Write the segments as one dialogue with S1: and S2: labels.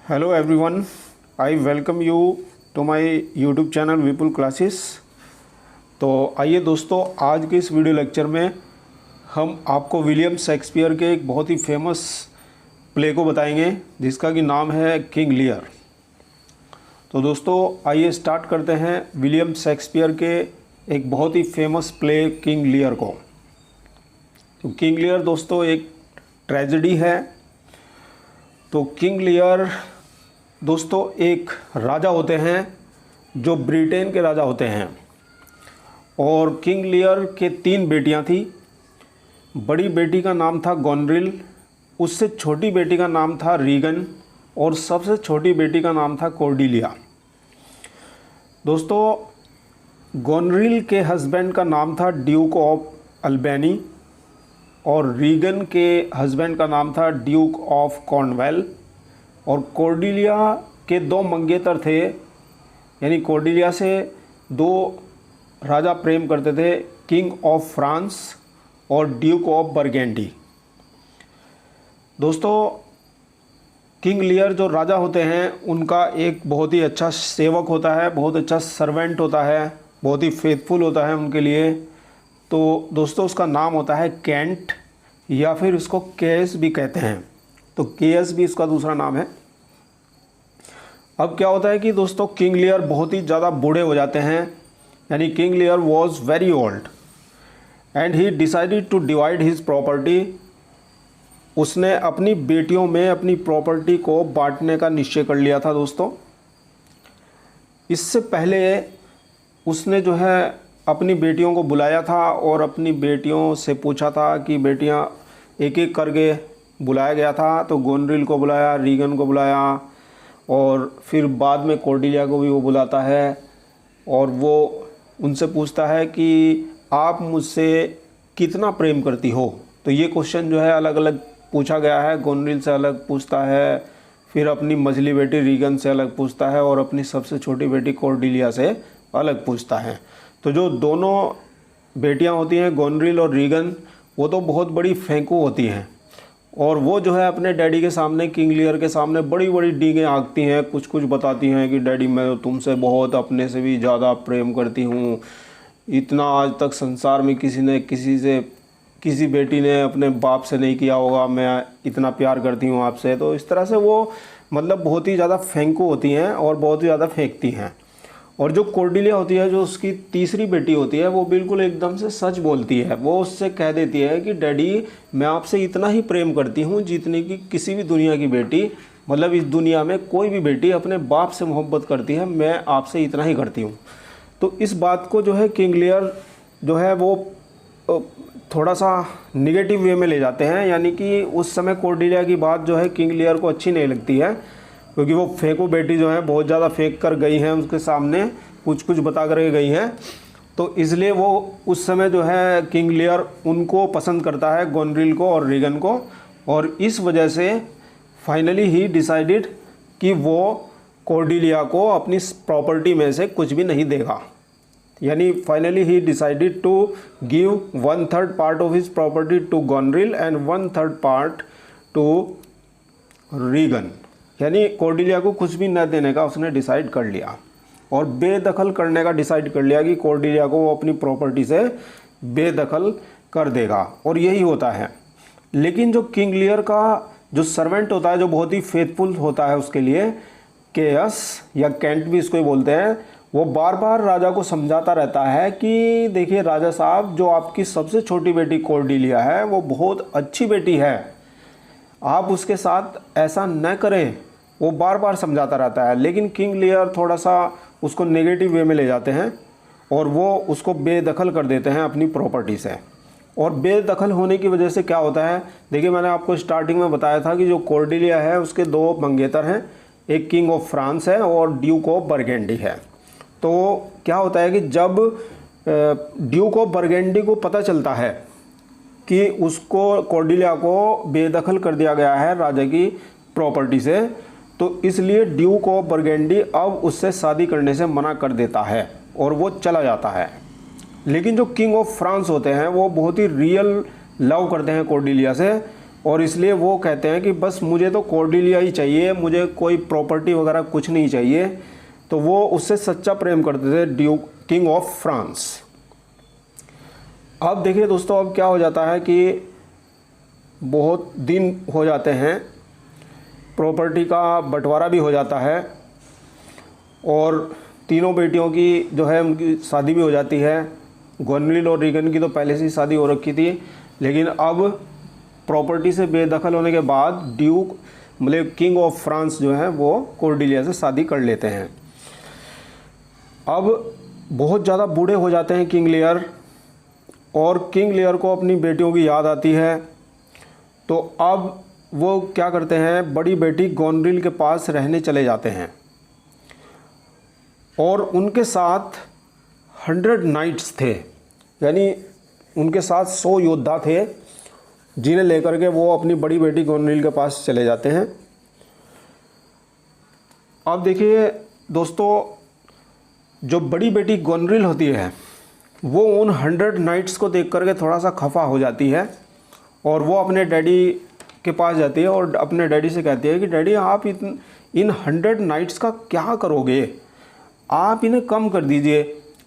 S1: Hello everyone, I welcome you to my YouTube channel Vipul classes. तो आइए दोस्तों, आज के इस वीडियो लेक्चर में हम आपको विलियम शेक्सपियर के एक बहुत ही फेमस प्ले को बताएंगे जिसका कि नाम है किंग लियर। तो दोस्तों आइए स्टार्ट करते हैं विलियम शेक्सपियर के एक बहुत ही फेमस प्ले किंग लियर को। तो किंग लियर दोस्तों एक ट्रेजेडी है। तो किंग लियर दोस्तों एक राजा होते हैं जो ब्रिटेन के राजा होते हैं, और किंग लियर के 3 बेटियां थी। बड़ी बेटी का नाम था गोनरिल, उससे छोटी बेटी का नाम था रीगन, और सबसे छोटी बेटी का नाम था कॉर्डिलिया। दोस्तों गोनरिल के हस्बैंड का नाम था ड्यूक ऑफ अल्बेनी, और रीगन के हस्बैंड का नाम था ड्यूक ऑफ कॉर्नवेल, और कॉर्डिलिया के 2 मंगेतर थे, यानी कॉर्डिलिया से 2 राजा प्रेम करते थे, किंग ऑफ फ्रांस और ड्यूक ऑफ बर्गेंडी। दोस्तों किंग लियर जो राजा होते हैं उनका एक बहुत ही अच्छा सेवक होता है, बहुत अच्छा सर्वेंट होता है, बहुत ही फेथफुल होता है उनके लिए। तो दोस्तों उसका नाम होता है कैंट, या फिर उसको केएस भी कहते हैं। तो केएस भी इसका दूसरा नाम है। अब क्या होता है कि दोस्तों किंग लियर बहुत ही ज़्यादा बूढ़े हो जाते हैं, यानी King Lear was very old and he decided to divide his property. उसने अपनी बेटियों में अपनी प्रॉपर्टी को बांटने का निश्चय कर लिया था। दोस्तों इससे पहले उसने जो है अपनी बेटियों को बुलाया था और अपनी बेटियों से पूछा था कि बेटियां, एक एक करके बुलाया गया था। तो गोनरिल को बुलाया, रीगन को बुलाया, और फिर बाद में कॉर्डिलिया को भी वो बुलाता है, और वो उनसे पूछता है कि आप मुझसे कितना प्रेम करती हो। तो ये क्वेश्चन जो है अलग अलग पूछा गया है। गोनरिल से अलग पूछता है, फिर अपनी मझली बेटी रीगन से अलग पूछता है, और अपनी सबसे छोटी बेटी कॉर्डिलिया से अलग पूछता है। तो जो दोनों बेटियां होती हैं गोनरिल और रीगन, वो तो बहुत बड़ी फेंकू होती हैं, और वो जो है अपने डैडी के सामने, किंग लियर के सामने बड़ी बड़ी डींगें हाँकती हैं, कुछ कुछ बताती हैं कि डैडी मैं तो तुमसे बहुत अपने से भी ज़्यादा प्रेम करती हूँ, इतना आज तक संसार में किसी बेटी ने अपने बाप से नहीं किया होगा, मैं इतना प्यार करती हूँ आपसे। तो इस तरह से वो मतलब बहुत ही ज़्यादा फेंकू होती हैं और बहुत ही ज़्यादा फेंकती हैं। और जो कॉर्डिलिया होती है, जो उसकी तीसरी बेटी होती है, वो बिल्कुल एकदम से सच बोलती है। वो उससे कह देती है कि डैडी मैं आपसे इतना ही प्रेम करती हूँ जितनी कि किसी भी दुनिया की बेटी, मतलब इस दुनिया में कोई भी बेटी अपने बाप से मोहब्बत करती है, मैं आपसे इतना ही करती हूँ। तो इस बात को जो है किंग लियर जो है वो थोड़ा सा निगेटिव वे में ले जाते हैं, यानी कि उस समय कॉर्डिलिया की बात जो है किंग लियर को अच्छी नहीं लगती है, क्योंकि वो फेंकू बेटी जो है बहुत ज़्यादा फेंक कर गई हैं उसके सामने, कुछ कुछ बता कर गई हैं। तो इसलिए वो उस समय जो है किंग लियर उनको पसंद करता है, गोनरिल को और रीगन को, और इस वजह से फाइनली ही डिसाइडेड कि वो कॉर्डिलिया को अपनी प्रॉपर्टी में से कुछ भी नहीं देगा। यानी finally he decided to give 1/3 part of his property to Goneril and 1/3 part to Regan. यानी कॉर्डिलिया को कुछ भी न देने का उसने डिसाइड कर लिया, और बेदखल करने का डिसाइड कर लिया कि कॉर्डिलिया को वो अपनी प्रॉपर्टी से बेदखल कर देगा, और यही होता है। लेकिन जो किंग लियर का जो सर्वेंट होता है, जो बहुत ही फेथफुल होता है उसके लिए, केयस या कैंट भी इसको ही बोलते हैं, वो बार बार राजा को समझाता रहता है कि देखिए राजा साहब, जो आपकी सबसे छोटी बेटी कॉर्डिलिया है वो बहुत अच्छी बेटी है, आप उसके साथ ऐसा न करें। वो बार बार समझाता रहता है, लेकिन किंग लियर थोड़ा सा उसको नेगेटिव वे में ले जाते हैं, और वो उसको बेदखल कर देते हैं अपनी प्रॉपर्टी से। और बेदखल होने की वजह से क्या होता है, देखिए मैंने आपको स्टार्टिंग में बताया था कि जो कॉर्डिलिया है उसके 2 मंगेतर हैं, एक किंग ऑफ फ्रांस है और ड्यूक ऑफ बर्गेंडी है। तो क्या होता है कि जब ड्यूक ऑफ बर्गेंडी को पता चलता है कि उसको कॉर्डिलिया को बेदखल कर दिया गया है राजा की प्रॉपर्टी से, तो इसलिए ड्यूक ऑफ बर्गेंडी अब उससे शादी करने से मना कर देता है और वो चला जाता है। लेकिन जो किंग ऑफ फ्रांस होते हैं वो बहुत ही रियल लव करते हैं कॉर्डिलिया से, और इसलिए वो कहते हैं कि बस मुझे तो कॉर्डेलिया ही चाहिए, मुझे कोई प्रॉपर्टी वगैरह कुछ नहीं चाहिए। तो वो उससे सच्चा प्रेम करते थे, ड्यूक किंग ऑफ फ्रांस। अब देखिए दोस्तों, अब क्या हो जाता है कि बहुत दिन हो जाते हैं, प्रॉपर्टी का बंटवारा भी हो जाता है और तीनों बेटियों की जो है उनकी शादी भी हो जाती है। गोनरिल और रीगन की तो पहले से ही शादी हो रखी थी, लेकिन अब प्रॉपर्टी से बेदखल होने के बाद ड्यूक मतलब किंग ऑफ फ्रांस जो है वो कॉर्डेलिया से शादी कर लेते हैं। अब बहुत ज़्यादा बूढ़े हो जाते हैं किंग लियर, और किंग लियर को अपनी बेटियों की याद आती है। तो अब वो क्या करते हैं, बड़ी बेटी गोनरिल के पास रहने चले जाते हैं और उनके साथ 100 नाइट्स थे, यानी उनके साथ 100 योद्धा थे, जिन्हें लेकर के वो अपनी बड़ी बेटी गोनरिल के पास चले जाते हैं। अब देखिए दोस्तों, जो बड़ी बेटी गोनरिल होती है वो उन 100 नाइट्स को देख करके थोड़ा सा खफा हो जाती है और वो अपने डैडी के पास जाती है और अपने डैडी से कहती है कि डैडी आप इन 100 नाइट्स का क्या करोगे, आप इन्हें कम कर दीजिए।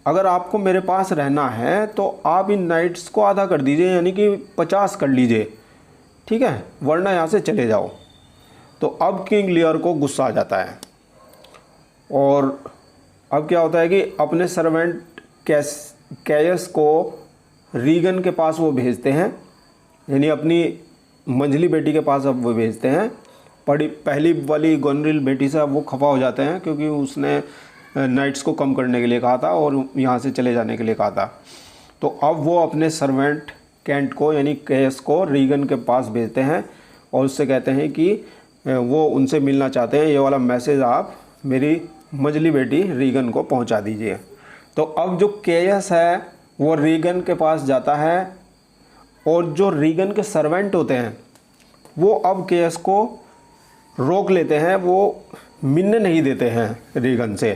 S1: अगर आपको मेरे पास रहना है तो आप इन नाइट्स को आधा कर दीजिए, यानी कि 50 कर लीजिए, ठीक है, वरना यहाँ से चले जाओ। तो अब किंग लियर को गुस्सा आ जाता है और अब क्या होता है कि अपने सर्वेंट कैयस को रीगन के पास वो भेजते हैं, यानी अपनी मंझली बेटी के पास अब वो भेजते हैं। पहली वाली गोनरिल बेटी से अब वो खफा हो जाते हैं क्योंकि उसने नाइट्स को कम करने के लिए कहा था और यहाँ से चले जाने के लिए कहा था। तो अब वो अपने सर्वेंट कैंट को यानी कैयस को रीगन के पास भेजते हैं और उससे कहते हैं कि वो उनसे मिलना चाहते हैं, ये वाला मैसेज आप मेरी मंझली बेटी रीगन को पहुँचा दीजिए। तो अब जो कैयस है वो रीगन के पास जाता है और जो रीगन के सर्वेंट होते हैं वो अब कैयस को रोक लेते हैं, वो मिलने नहीं देते हैं रीगन से।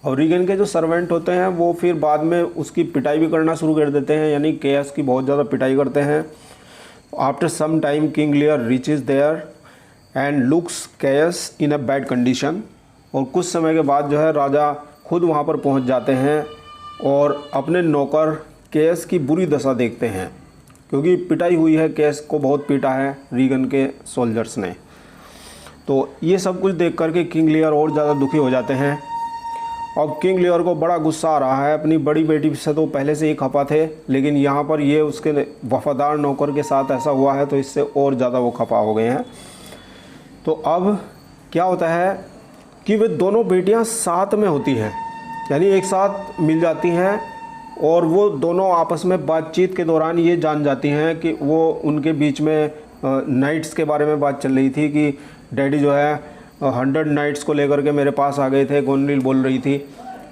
S1: और रीगन के जो सर्वेंट होते हैं वो फिर बाद में उसकी पिटाई भी करना शुरू कर देते हैं, यानी कैयस की बहुत ज़्यादा पिटाई करते हैं। After some time King Lear reaches there and looks Caius in a bad condition. और कुछ समय के बाद जो है राजा खुद वहाँ पर पहुँच जाते हैं और अपने नौकर कैयस की बुरी दशा देखते हैं, क्योंकि पिटाई हुई है, कैयस को बहुत पीटा है रीगन के सोल्जर्स ने। तो ये सब कुछ देख करके किंग लियर और ज़्यादा दुखी हो जाते हैं। अब किंग लियर को बड़ा गुस्सा आ रहा है, अपनी बड़ी बेटी से तो पहले से ही खफा थे, लेकिन यहाँ पर ये उसके वफादार नौकर के साथ ऐसा हुआ है तो इससे और ज़्यादा वो खफा हो गए हैं। तो अब क्या होता है कि वे दोनों बेटियां साथ में होती हैं, यानी एक साथ मिल जाती हैं और वो दोनों आपस में बातचीत के दौरान ये जान जाती हैं कि वो उनके बीच में नाइट्स के बारे में बात चल रही थी कि डैडी जो है 100 नाइट्स को लेकर के मेरे पास आ गए थे, गोनरिल बोल रही थी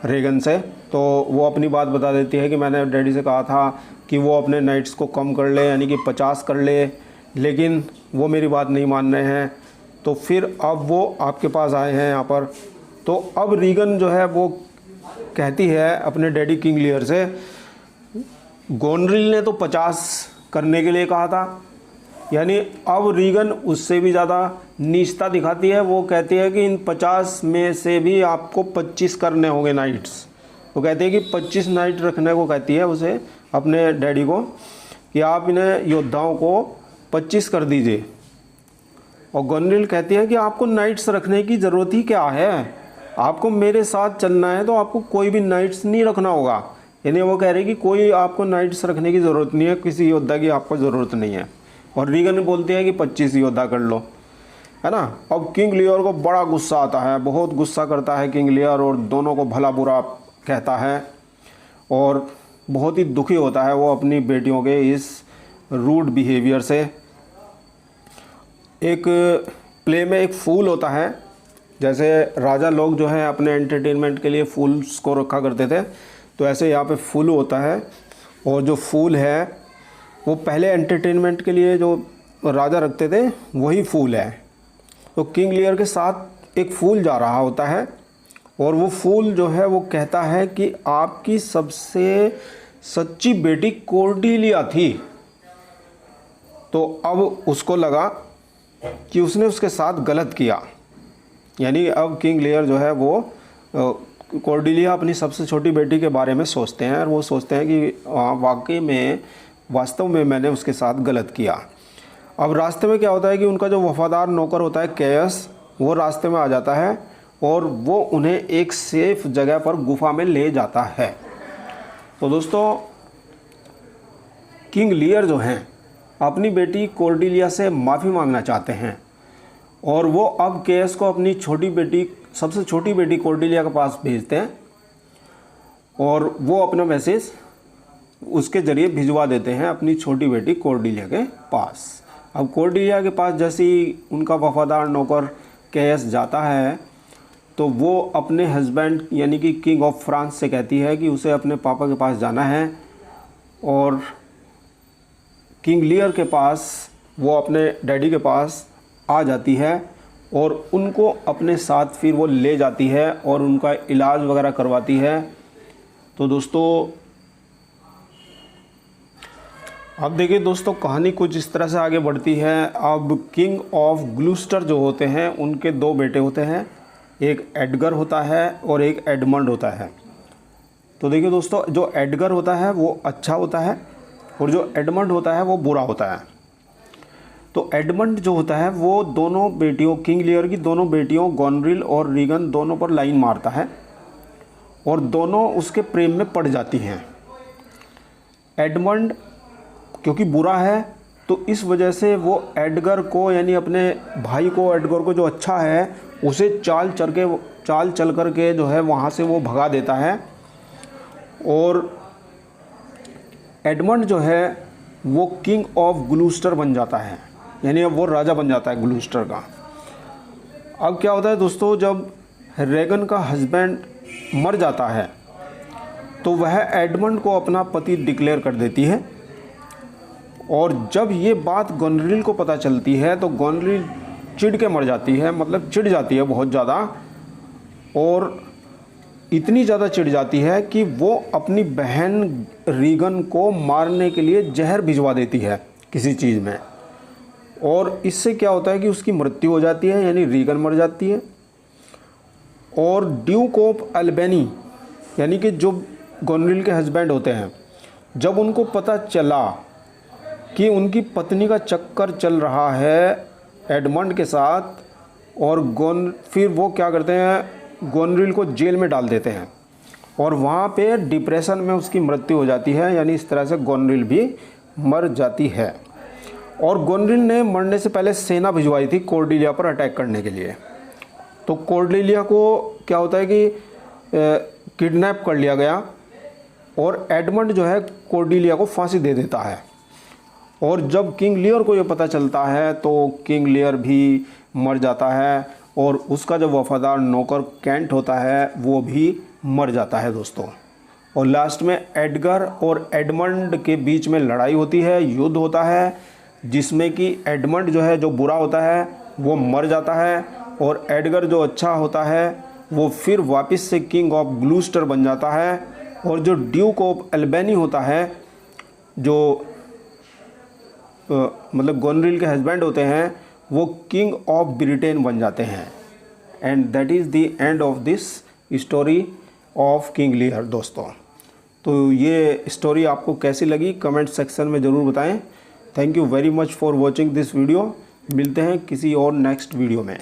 S1: रीगन से। तो वो अपनी बात बता देती है कि मैंने डैडी से कहा था कि वो अपने नाइट्स को कम कर ले, यानी कि 50 कर ले, लेकिन वो मेरी बात नहीं मान रहे हैं। तो फिर अब वो आपके पास आए हैं यहाँ पर। तो अब रीगन जो है वो कहती है अपने डैडी किंग लियर से, गोनरिल ने तो 50 करने के लिए कहा था, यानी अब रीगन उससे भी ज़्यादा नीचता दिखाती है। वो कहती है कि इन 50 में से भी आपको 25 करने होंगे नाइट्स। वो कहती है कि 25 नाइट रखने को कहती है उसे, अपने डैडी को, कि आप इन्हें योद्धाओं को 25 कर दीजिए। और गोनरिल कहती है कि आपको नाइट्स रखने की ज़रूरत ही क्या है, आपको मेरे साथ चलना है तो आपको कोई भी नाइट्स नहीं रखना होगा। यानी वो कह रही कि कोई आपको नाइट्स रखने की ज़रूरत नहीं है, किसी योद्धा की आपको ज़रूरत नहीं है। और रीगन बोलती है कि 25 योद्धा कर लो, है ना। अब किंग लियर को बड़ा गुस्सा आता है, बहुत गुस्सा करता है किंग लियर और दोनों को भला बुरा कहता है और बहुत ही दुखी होता है वो अपनी बेटियों के इस रूड बिहेवियर से। एक प्ले में एक फूल होता है, जैसे राजा लोग जो है अपने एंटरटेनमेंट के लिए फूल्स को रखा करते थे, तो ऐसे यहाँ पे फूल होता है। और जो फूल है वो पहले एंटरटेनमेंट के लिए जो राजा रखते थे वही फूल है। तो किंग लियर के साथ एक फूल जा रहा होता है और वो फूल जो है वो कहता है कि आपकी सबसे सच्ची बेटी कॉर्डेलिया थी। तो अब उसको लगा कि उसने उसके साथ गलत किया। यानी अब किंग लियर जो है वो कॉर्डेलिया अपनी सबसे छोटी बेटी के बारे में सोचते हैं और वो सोचते हैं कि वास्तव में मैंने उसके साथ गलत किया। अब रास्ते में क्या होता है कि उनका जो वफादार नौकर होता है कैयस, वो रास्ते में आ जाता है और वो उन्हें एक सेफ जगह पर गुफा में ले जाता है। तो दोस्तों, किंग लियर जो हैं अपनी बेटी कॉर्डेलिया से माफ़ी मांगना चाहते हैं और वो अब कैयस को अपनी सबसे छोटी बेटी कॉर्डेलिया के पास भेजते हैं और वो अपना मैसेज उसके ज़रिए भिजवा देते हैं अपनी छोटी बेटी कॉर्डेलिया के पास। अब कॉर्डेलिया के पास जैसे ही उनका वफादार नौकर कैयस जाता है तो वो अपने हस्बैंड यानी कि किंग ऑफ फ्रांस से कहती है कि उसे अपने पापा के पास जाना है और किंग लियर के पास वो अपने डैडी के पास आ जाती है और उनको अपने साथ फिर वो ले जाती है और उनका इलाज वगैरह करवाती है। तो दोस्तों, अब देखिए दोस्तों, कहानी कुछ इस तरह से आगे बढ़ती है। अब किंग ऑफ ग्लूस्टर जो होते हैं उनके 2 बेटे होते हैं, एक एडगर होता है और एक एडमंड होता है। तो देखिए दोस्तों, जो एडगर होता है वो अच्छा होता है और जो एडमंड होता है वो बुरा होता है। तो एडमंड जो होता है वो दोनों बेटियों, किंग लियर की दोनों बेटियों गोनरिल और रीगन दोनों पर लाइन मारता है और दोनों उसके प्रेम में पड़ जाती हैं। एडमंड क्योंकि बुरा है तो इस वजह से वो एडगर को यानी अपने भाई को, एडगर को जो अच्छा है उसे चाल चल कर के जो है वहाँ से वो भगा देता है और एडमंड जो है वो किंग ऑफ ग्लूस्टर बन जाता है, यानी अब वो राजा बन जाता है ग्लूस्टर का। अब क्या होता है दोस्तों, जब रीगन का हस्बैंड मर जाता है तो वह एडमंड को अपना पति डिक्लेयर कर देती है और जब ये बात गोनरिल को पता चलती है तो गोनरिल चिढ़ के मर जाती है, मतलब चिढ़ जाती है बहुत ज़्यादा, और इतनी ज़्यादा चिढ़ जाती है कि वो अपनी बहन रीगन को मारने के लिए जहर भिजवा देती है किसी चीज़ में, और इससे क्या होता है कि उसकी मृत्यु हो जाती है, यानी रीगन मर जाती है। और ड्यूक ऑफ अल्बेनी यानी कि जो गोनरिल के हस्बैंड होते हैं, जब उनको पता चला कि उनकी पत्नी का चक्कर चल रहा है एडमंड के साथ और फिर वो क्या करते हैं, गोनरिल को जेल में डाल देते हैं और वहाँ पे डिप्रेशन में उसकी मृत्यु हो जाती है, यानी इस तरह से गोनरिल भी मर जाती है। और गोनरिल ने मरने से पहले सेना भिजवाई थी कॉर्डेलिया पर अटैक करने के लिए। तो कॉर्डेलिया को क्या होता है कि किडनैप कर लिया गया और एडमंड जो है कॉर्डेलिया को फांसी दे देता है। और जब किंग लियर को ये पता चलता है तो किंग लियर भी मर जाता है और उसका जो वफादार नौकर कैंट होता है वो भी मर जाता है दोस्तों। और लास्ट में एडगर और एडमंड के बीच में लड़ाई होती है, युद्ध होता है, जिसमें कि एडमंड जो है, जो बुरा होता है, वो मर जाता है और एडगर जो अच्छा होता है वो फिर वापस से किंग ऑफ ग्लूस्टर बन जाता है। और जो ड्यूक ऑफ अल्बेनी होता है, जो मतलब गोनरिल के हस्बैंड होते हैं, वो किंग ऑफ ब्रिटेन बन जाते हैं। And that is the end of this story of King Lear दोस्तों। तो ये स्टोरी आपको कैसी लगी कमेंट सेक्शन में ज़रूर बताएं। Thank you very much for watching this video. मिलते हैं किसी और नेक्स्ट वीडियो में।